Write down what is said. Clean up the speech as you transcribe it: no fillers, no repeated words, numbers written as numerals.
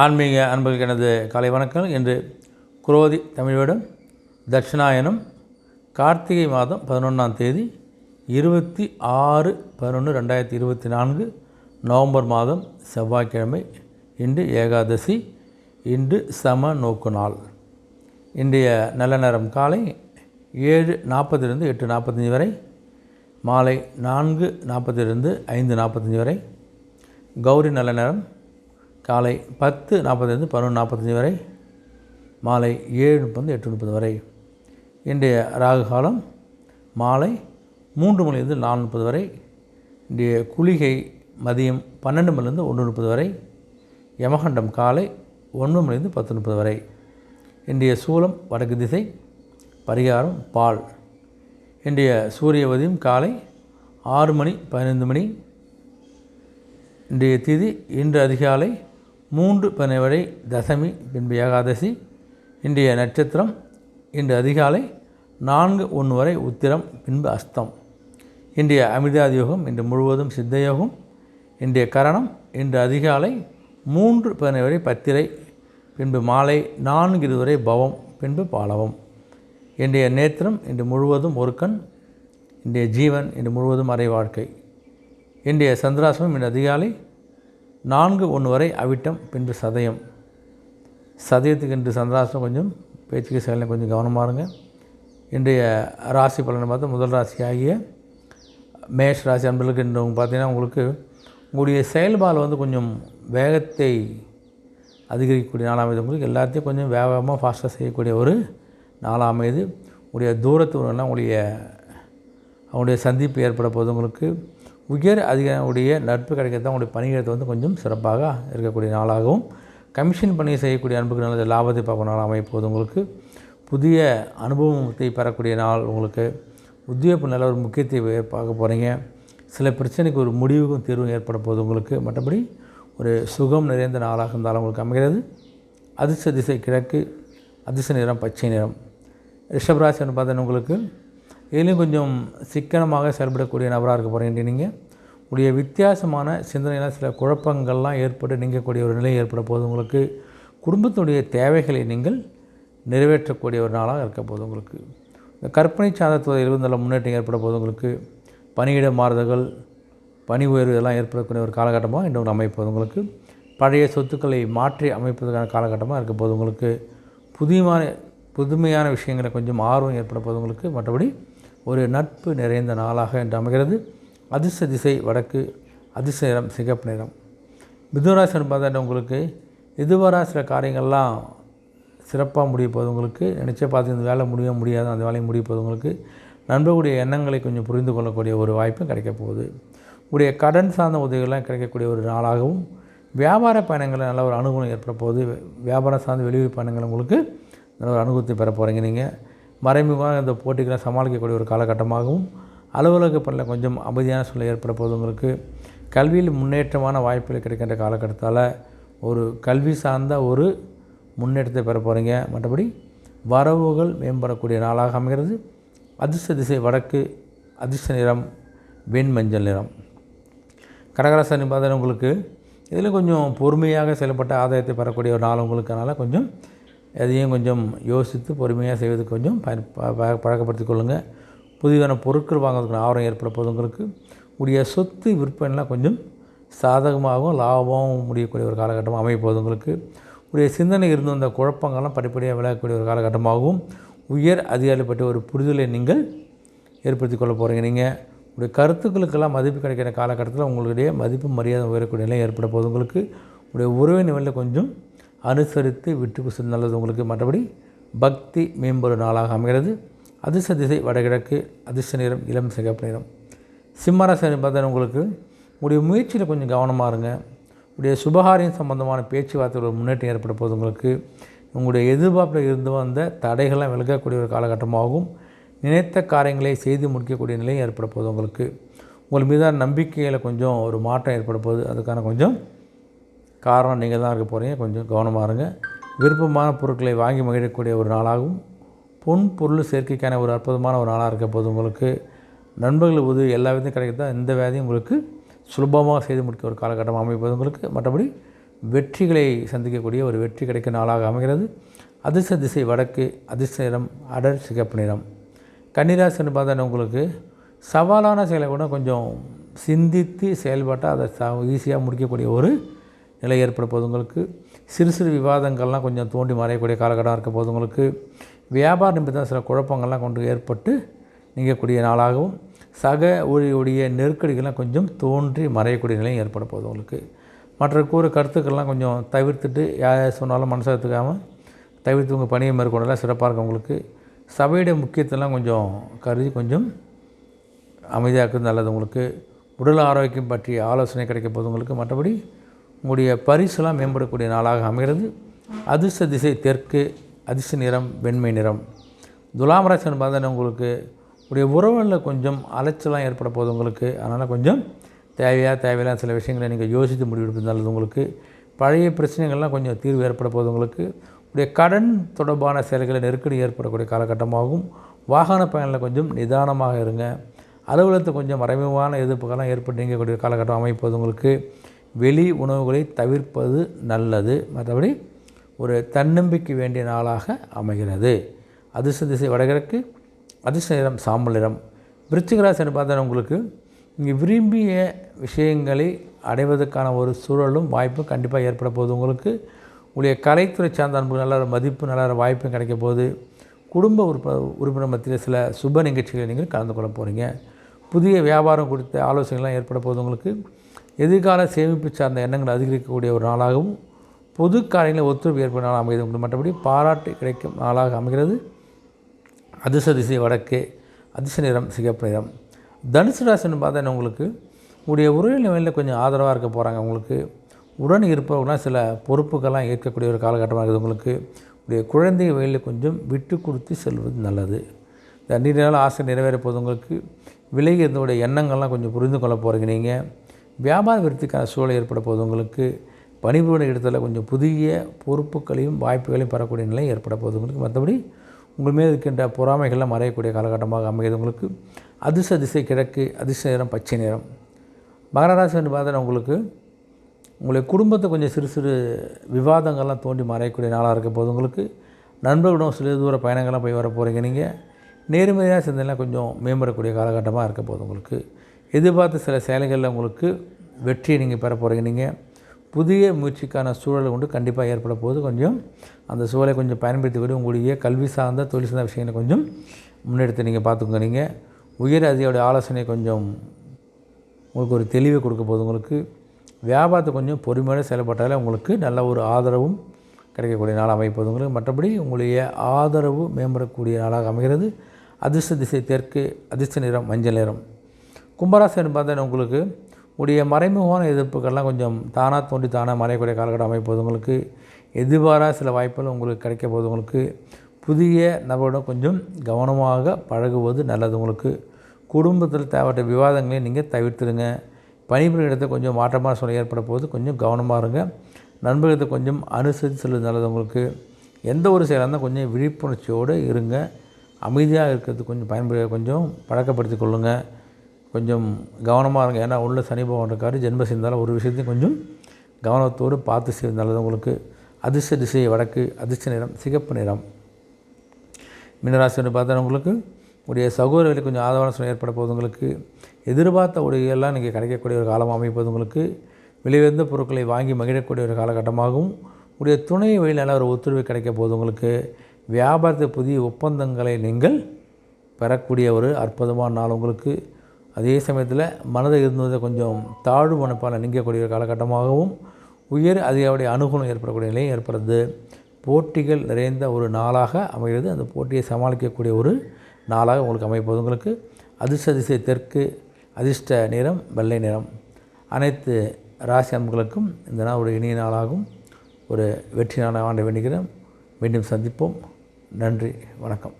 ஆன்மீக அன்பர்களுக்கு எனது காலை வணக்கம். இன்று குரோதி தமிழ் வருடம் தட்சிணாயனம் கார்த்திகை மாதம் 11ஆம் தேதி 26/11/2024 நவம்பர் மாதம் செவ்வாய்க்கிழமை. இன்று ஏகாதசி. இன்று சம நோக்கு நாள். இன்றைய நல்ல நேரம் காலை 7:40 8:45 வரை, மாலை 4:40 5:45 வரை. கௌரி நல்ல நேரம் காலை 10:40 11:45 வரை, மாலை 7:30 8:30 வரை. இன்றைய ராகு காலம் மாலை 3 மணிலிருந்து 4:30 வரை. இன்றைய குளிகை மதியம் 12 மணிலிருந்து 1:30 வரை. யமகண்டம் காலை 9 மணிலிருந்து 10:30 வரை. இன்றைய சூலம் வடக்கு திசை. பரிகாரம் பால். இன்றைய சூரிய உதயம் காலை 6 மணி 15 மணி. இன்றைய திதி இன்று அதிகாலை 3:10 வரை தசமி, பின்பு ஏகாதசி. இன்றைய நட்சத்திரம் இன்று அதிகாலை 4:01 வரை உத்திரம், பின்பு அஸ்தம். இன்றைய அமிர்தாதி யோகம் இன்று முழுவதும் சித்த யோகம். இன்றைய கரணம் இன்று அதிகாலை 3:10 வரை பத்திரை, பின்பு மாலை 4:20 வரை பவம், பின்பு பாலவம். இன்றைய நேத்திரம் இன்று முழுவதும் ஒரு கண். இன்றைய ஜீவன் இன்று முழுவதும் அரை வாழ்க்கை. இன்றைய சந்திராசிரமம் இன்று அதிகாலை 4:01 வரை அவிட்டம், பின்பு சதயம். சதயத்துக்கு இன்று சந்திராசிரமம் கொஞ்சம் பேச்சுக்கு செயலில் கொஞ்சம் கவனமாக இருங்க. இன்றைய ராசி பலனை பார்த்து முதல் ராசி ஆகிய மேஷ் ராசி அன்பர்களுக்கு இன்று பார்த்திங்கன்னா உங்களுக்கு உங்களுடைய செயல்பாடு கொஞ்சம் வேகத்தை அதிகரிக்கக்கூடிய நாளாக அமைது. உங்களுக்கு எல்லாத்தையும் கொஞ்சம் வேகமாக ஃபாஸ்ட்டாக செய்யக்கூடிய ஒரு நாளாக அமைது. உங்களுடைய தூரத்துலாம் அவங்களுடைய சந்திப்பு ஏற்பட போது உங்களுக்கு உயர் அதிகாரியுடைய நட்பு கிடைக்கிறத உங்களுடைய பணியிடத்தை கொஞ்சம் சிறப்பாக இருக்கக்கூடிய நாளாகவும், கமிஷன் பணி செய்யக்கூடிய அன்புக்கு நல்ல லாபத்தை பார்க்கும் நாளாக அமைப்போது. உங்களுக்கு புதிய அனுபவத்தை பெறக்கூடிய நாள். உங்களுக்கு உத்தியோக நல்ல ஒரு முக்கியத்தை பார்க்க போகிறீங்க. சில பிரச்சனைக்கு ஒரு முடிவுக்கும் தீர்வும் ஏற்பட போகுது உங்களுக்கு. மற்றபடி ஒரு சுகம் நிறைந்த நாளாக இருந்தாலும் உங்களுக்கு அமைகிறது. அதிர்ஷ்ட திசை கிழக்கு. அதிர்ஷ்ட நிறம் பச்சை நிறம். ரிஷபராசின்னு பார்த்தீங்கன்னா உங்களுக்கு இதுலேயும் கொஞ்சம் சிக்கனமாக செயல்படக்கூடிய நபராக இருக்க போகிறீங்க. நீங்கள் உடைய வித்தியாசமான சிந்தனையில் சில குழப்பங்கள்லாம் ஏற்பட்டு நீங்கக்கூடிய ஒரு நிலை ஏற்பட போது. உங்களுக்கு குடும்பத்துடைய தேவைகளை நீங்கள் நிறைவேற்றக்கூடிய ஒரு நாளாக இருக்க போது. உங்களுக்கு இந்த கற்பனை சாதத்துவதில் நல்ல முன்னேற்றம் ஏற்பட போது. உங்களுக்கு பணியிட மாறுதல்கள், பணி உயர்வு இதெல்லாம் ஏற்படக்கூடிய ஒரு காலகட்டமாக இன்று அமைப்பது. உங்களுக்கு பழைய சொத்துக்களை மாற்றி அமைப்பதற்கான காலகட்டமாக இருக்க போது. உங்களுக்கு புதுமையான விஷயங்களை கொஞ்சம் ஆர்வம் ஏற்பட போது. உங்களுக்கு மற்றபடி ஒரு நட்பு நிறைந்த நாளாக என்று அமைகிறது. அதிர்ஷ்ட திசை வடக்கு. அதிர்ஷ்ட நிறம் சிகப்பு நிறம். மிதுனராசின்னு பார்த்தா உங்களுக்கு இதுவரை சில காரியங்கள்லாம் சிறப்பாக முடிய போகுது. உங்களுக்கு நினச்சே பார்த்து இந்த வேலை முடியாது, அந்த வேலையை முடிய போகுது. உங்களுக்கு நண்பர்களுடைய எண்ணங்களை கொஞ்சம் புரிந்து கொள்ளக்கூடிய ஒரு வாய்ப்பும் கிடைக்க போகுது. உடைய கடன் சார்ந்த உதவிகள்லாம் கிடைக்கக்கூடிய ஒரு நாளாகவும், வியாபார பயணங்களில் நல்ல ஒரு அனுகூலம் ஏற்பட போகுது. வியாபாரம் சார்ந்த வெளியூர் பயணங்கள் உங்களுக்கு நல்ல ஒரு அனுகூலத்தை பெற போகிறீங்க. நீங்கள் மறைமுகமாக இந்த போட்டிகளை சமாளிக்கக்கூடிய ஒரு காலகட்டமாகவும், அலுவலக பணியில் கொஞ்சம் அமைதியான சூழ்நிலை ஏற்பட போது. உங்களுக்கு கல்வியில் முன்னேற்றமான வாய்ப்புகள் கிடைக்கின்ற காலகட்டத்தால் ஒரு கல்வி சார்ந்த ஒரு முன்னேற்றத்தை பெற போகிறீங்க. மற்றபடி வரவுகள் மேம்படக்கூடிய நாளாக அமைகிறது. அதிர்ஷ்ட திசை வடக்கு. அதிர்ஷ்ட நிறம் வெண் மஞ்சள் நிறம். கடகராசி பார்த்தா உங்களுக்கு இதில் கொஞ்சம் பொறுமையாக செயல்பட்ட ஆதாயத்தை பெறக்கூடிய ஒரு நாள் உங்களுக்குனால கொஞ்சம் எதையும் கொஞ்சம் யோசித்து பொறுமையாக செய்வதுக்கு கொஞ்சம் பழக்கப்படுத்திக் கொள்ளுங்கள். புதிதான பொருட்கள் வாங்குறதுக்கு ஆர்வம் ஏற்பட போது. உங்களுக்கு உடைய சொத்து விற்பனைலாம் கொஞ்சம் சாதகமாகவும் லாபமாகவும் முடியக்கூடிய ஒரு காலகட்டமாக அமைப்போது. உங்களுக்கு உடைய சிந்தனை இருந்து வந்த குழப்பங்கள்லாம் படிப்படியாக விலகக்கூடிய ஒரு காலகட்டமாகவும், உயர் அதிகாரி பற்றி ஒரு புரிதலை நீங்கள் ஏற்படுத்தி கொள்ள போகிறீங்க. நீங்கள் உடைய கருத்துக்களுக்கெல்லாம் மதிப்பு கிடைக்கிற காலகட்டத்தில் உங்களுடைய மதிப்பு மரியாதை உயரக்கூடிய நிலை ஏற்பட போது. உங்களுக்கு உடைய உறவு நிலையில் கொஞ்சம் அனுசரித்து விட்டு நல்லது உங்களுக்கு. மற்றபடி பக்தி மேம்படும் நாளாக அமைகிறது. அதிர்ஷ்ட திசை வடகிழக்கு. அதிர்ஷ்ட நிறம் இளம் சிகப்பு நிறம். சிம்மராசி பார்த்தா உங்களுக்கு உடைய முயற்சியில் கொஞ்சம் கவனமாக இருங்க. உடைய சுபகாரியம் சம்பந்தமான பேச்சுவார்த்தையில் ஒரு முன்னேற்றம் ஏற்பட போது. உங்களுக்கு உங்களுடைய எதிர்பார்ப்பில் இருந்து வந்த தடைகள்லாம் விலகக்கூடிய ஒரு காலகட்டமாகவும், நினைத்த காரியங்களை செய்து முடிக்கக்கூடிய நிலையும் ஏற்பட போது. உங்களுக்கு உங்கள் மீதான நம்பிக்கையில் கொஞ்சம் ஒரு மாற்றம் ஏற்பட போகுது. அதுக்கான கொஞ்சம் காரணம் நீங்கள் தான் இருக்க போகிறீங்க. கொஞ்சம் கவனமாக இருங்க. விருப்பமான பொருட்களை வாங்கி மகிழக்கூடிய ஒரு நாளாகவும், பொன் பொருள் சேர்க்கைக்கான ஒரு அற்புதமான ஒரு நாளாக இருக்க போது. உங்களுக்கு நண்பர்கள் உதவி எல்லா விதையும் கிடைக்கிறதா இந்த வேதையும் உங்களுக்கு சுலபமாக செய்து முடிக்க ஒரு காலகட்டம் அமைப்பது. உங்களுக்கு மற்றபடி வெற்றிகளை சந்திக்கக்கூடிய ஒரு வெற்றி கிடைக்கும் நாளாக அமைகிறது. அதிர்ஷ்ட திசை வடக்கு, அதிர்ஷ்ட நிறம் அடர் சிகப்பு நிறம். கன்னிராசின்னு பார்த்தா உங்களுக்கு சவாலான செயலை கூட கொஞ்சம் சிந்தித்து செயல்பட்டால் அதை ஈஸியாக முடிக்கக்கூடிய ஒரு நிலை ஏற்பட போது உங்களுக்கு. சிறு சிறு விவாதங்கள்லாம் கொஞ்சம் தோண்டி மறையக்கூடிய காலகட்டம் இருக்க போது உங்களுக்கு. வியாபார நிமித்தம் சில குழப்பங்கள்லாம் கொண்டு ஏற்பட்டு நீங்கக்கூடிய நாளாகவும், சக ஊழியுடைய நெருக்கடிகள்லாம் கொஞ்சம் தோன்றி மறையக்கூடிய நிலையும் ஏற்பட போகுது உங்களுக்கு. மற்ற கூறு கருத்துக்கள்லாம் கொஞ்சம் தவிர்த்துட்டு யார் சொன்னாலும் மனசை எடுத்துக்காமல் தவிர்த்து உங்கள் பணியை மேற்கொண்டெல்லாம் சிறப்பாக இருக்கும் உங்களுக்கு. சபையுடைய முக்கியத்தெல்லாம் கொஞ்சம் கருதி கொஞ்சம் அமைதியாக இருக்கிறது நல்லது உங்களுக்கு. உடல் ஆரோக்கியம் பற்றிய ஆலோசனை கிடைக்க போது உங்களுக்கு. மற்றபடி உங்களுடைய பரிசுலாம் மேம்படக்கூடிய நாளாக அமைகிறது. அதிர்ஷ்ட திசை தெற்கு, அதிர்ஷ்ட நிறம் வெண்மை நிறம். துலாம் ராசின்னு பார்த்தா உங்களுக்கு உடைய உறவுகளில் கொஞ்சம் அலைச்சலாம் ஏற்பட போகுது உங்களுக்கு. அதனால் கொஞ்சம் தேவையில்லாத சில விஷயங்களை நீங்கள் யோசித்து முடிவெடுப்பது நல்லது உங்களுக்கு. பழைய பிரச்சனைகள்லாம் கொஞ்சம் தீர்வு ஏற்பட போகுது உங்களுக்கு. உடைய கடன் தொடர்பான செயல்களில் நெருக்கடி ஏற்படக்கூடிய காலகட்டமாகவும், வாகன பயணில் கொஞ்சம் நிதானமாக இருங்க. அலுவலகத்தில் கொஞ்சம் மறைமுகமான எதிர்ப்புகள்லாம் ஏற்பட்டு நீங்கக்கூடிய காலகட்டம் அமைப்பது உங்களுக்கு. வெளி உணவுகளை தவிர்ப்பது நல்லது. மற்றபடி ஒரு தன்னம்பிக்கை வேண்டிய நாளாக அமைகிறது. அதிர்ஷ்ட திசை வடகிழக்கு, அதிர்ஷ்ட நிறம் சாம்பல் நிறம். விருச்சிக ராசின்னு பார்த்தா உங்களுக்கு இங்கே விரும்பிய விஷயங்களை அடைவதற்கான ஒரு சூழலும் வாய்ப்பும் கண்டிப்பாக ஏற்பட போகுது உங்களுக்கு. உங்களுடைய கலைத்துறை சார்ந்த அன்பு நல்ல மதிப்பு நல்ல வாய்ப்பும் கிடைக்க போகுது. குடும்ப உறுப்பினர் மத்தியில் சில சுப நிகழ்ச்சிகளை நீங்கள் கலந்து கொள்ள போகிறீங்க. புதிய வியாபாரம் குறித்த ஆலோசனைகள்லாம் ஏற்பட போகுது உங்களுக்கு. எதிர்கால சேமிப்பு சார்ந்த எண்ணங்கள் அதிகரிக்கக்கூடிய ஒரு நாளாகவும், பொது காரியங்களில் ஒத்துழைப்பு ஏற்படும் நாளாக அமைகிறது உங்களுக்கு. மற்றபடி பாராட்டு கிடைக்கும் நாளாக அமைகிறது. அதிர்ஷ்ட திசை வடக்கு, அதிர்ஷ்ட நிறம் சிகப்பு நிறம். தனுசு ராசின்னு பார்த்தா உங்களுக்கு உங்களுடைய உறவின் நிலையில் கொஞ்சம் ஆதரவாக இருக்க போகிறாங்க உங்களுக்கு. உடன் இருப்பவர்களாம் சில பொறுப்புக்கெல்லாம் ஏற்கக்கூடிய ஒரு காலகட்டமாக இருக்குது உங்களுக்கு. உடைய குழந்தை வயலில் கொஞ்சம் விட்டு கொடுத்து செல்வது நல்லது. இந்த நீண்ட நாள் ஆசை நிறைவேற போது உங்களுக்கு. விலகி இருந்தவுடைய எண்ணங்கள்லாம் கொஞ்சம் புரிந்து கொள்ள போகிறீங்க நீங்கள். வியாபார விருத்திக்கான சூழல் ஏற்பட போது உங்களுக்கு. பணிபுரியும் இடத்துல கொஞ்சம் புதிய பொறுப்புகளையும் வாய்ப்புகளையும் பெறக்கூடிய நிலை ஏற்பட போகுது உங்களுக்கு. மற்றபடி உங்கள் மீது இருக்கின்ற பொறாமைகள்லாம் மறையக்கூடிய காலகட்டமாக அமைகிறது உங்களுக்கு. அதிர்ஷ்ட திசை கிழக்கு, அதிர்ஷ்ட நிறம் பச்சை நிறம். மகர ராசின்னு பார்த்தா உங்களுக்கு உங்களுடைய குடும்பத்தை கொஞ்சம் சிறு சிறு விவாதங்கள்லாம் தோண்டி மறையக்கூடிய நாளாக இருக்க போது உங்களுக்கு. நண்பர்களுடன் சிறு தூர பயணங்கள்லாம் போய் வர போகிறீங்க நீங்கள். நேர்மையாக சிந்தனைலாம் கொஞ்சம் மேம்படக்கூடிய காலகட்டமாக இருக்க போது உங்களுக்கு. எதிர்பார்த்த சில செயல்களில் உங்களுக்கு வெற்றியை நீங்கள் பெற போகிறீங்க நீங்கள். புதிய முயற்சிக்கான சூழல் கொண்டு கண்டிப்பாக ஏற்பட போது கொஞ்சம் அந்த சூழலை கொஞ்சம் பயன்படுத்தி உங்களுடைய கல்வி சார்ந்த தொழில் சார்ந்த விஷயங்களை கொஞ்சம் முன்னெடுத்து நீங்கள் பார்த்துக்கோங்க. நீங்கள் உயர் அதிகாரியோடைய ஆலோசனை கொஞ்சம் உங்களுக்கு ஒரு தெளிவை கொடுக்க போது உங்களுக்கு. வியாபாரத்தை கொஞ்சம் பொறுமையோடு செயல்பட்டாலே உங்களுக்கு நல்ல ஒரு ஆதரவும் கிடைக்கக்கூடிய நாளாக அமைப்பது உங்களுக்கு. மற்றபடி உங்களுடைய ஆதரவு மேம்படக்கூடிய நாளாக அமைகிறது. அதிர்ஷ்ட திசை தெற்கு, அதிர்ஷ்ட நிறம் மஞ்சள் நிறம். கும்பராசின்னு பார்த்தா உங்களுக்கு உடைய மறைமுகமான எதிர்ப்புகள்லாம் கொஞ்சம் தானாக தோண்டி தானாக மறையக்கூடிய காலகட்டம் அமைப்பது உங்களுக்கு. எதிர்பாராத சில வாய்ப்புகள் உங்களுக்கு கிடைக்க போது உங்களுக்கு. புதிய நபருடன் கொஞ்சம் கவனமாக பழகுவது நல்லது உங்களுக்கு. குடும்பத்தில் தேவைப்பட்ட விவாதங்களை நீங்கள் தவிர்த்துடுங்க. பணிபுரியும் இடத்தை கொஞ்சம் மாற்றமான சூழ்நிலை ஏற்பட போது கொஞ்சம் கவனமாக இருங்க. நண்பர்களை கொஞ்சம் அனுசரித்து செல்வது நல்லது உங்களுக்கு. எந்த ஒரு செயலாக இருந்தால் கொஞ்சம் விழிப்புணர்ச்சியோடு இருங்க. அமைதியாக இருக்கிறது கொஞ்சம் பழக்கப்படுத்தி கொள்ளுங்கள். கொஞ்சம் கவனமாக இருங்க. ஏன்னா உள்ள சனி பகவான் இருக்காரு. ஜென்மம் செய்தாலும் ஒரு விஷயத்தையும் கொஞ்சம் கவனத்தோடு பார்த்து செய்வது நல்லது உங்களுக்கு. அதிர்ஷ்ட திசை வடக்கு, அதிர்ஷ்ட நிறம் சிகப்பு நிறம். மீனராசின்னு பார்த்தா உங்களுக்கு உடைய சகோதரர்களுக்கு கொஞ்சம் ஆதரவான சூழ்நிலை ஏற்பட போது உங்களுக்கு. எதிர்பார்த்த உடையெல்லாம் நீங்கள் கிடைக்கக்கூடிய ஒரு காலமாக அமைப்பது உங்களுக்கு. விலையுயர்ந்த பொருட்களை வாங்கி மகிழக்கூடிய ஒரு காலகட்டமாகவும், உடைய துணை வழியில் நல்ல ஒரு ஒத்துழைப்பு கிடைக்க போது உங்களுக்கு. வியாபாரத்தை புதிய ஒப்பந்தங்களை நீங்கள் பெறக்கூடிய ஒரு அற்புதமான நாள் உங்களுக்கு. அதே சமயத்தில் மனதை இருந்ததை கொஞ்சம் தாழ்வு மனப்பால் நீங்கக்கூடிய ஒரு காலகட்டமாகவும், உயர் அதிகாரியுடைய அனுகூலம் ஏற்படக்கூடிய நிலையும் ஏற்படுறது. போட்டிகள் நிறைந்த ஒரு நாளாக அமைகிறது. அந்த போட்டியை சமாளிக்கக்கூடிய ஒரு நாளாக உங்களுக்கு அமைப்பது உங்களுக்கு. அதிர்ஷ்ட திசை தெற்கு, அதிர்ஷ்ட நிறம் வெள்ளை நிறம். அனைத்து ராசி அன்புகளுக்கும் இந்த நாள் ஒரு இனிய நாளாகும். ஒரு வெற்றி நாளாக வேண்டுகிறேன். மீண்டும் சந்திப்போம். நன்றி, வணக்கம்.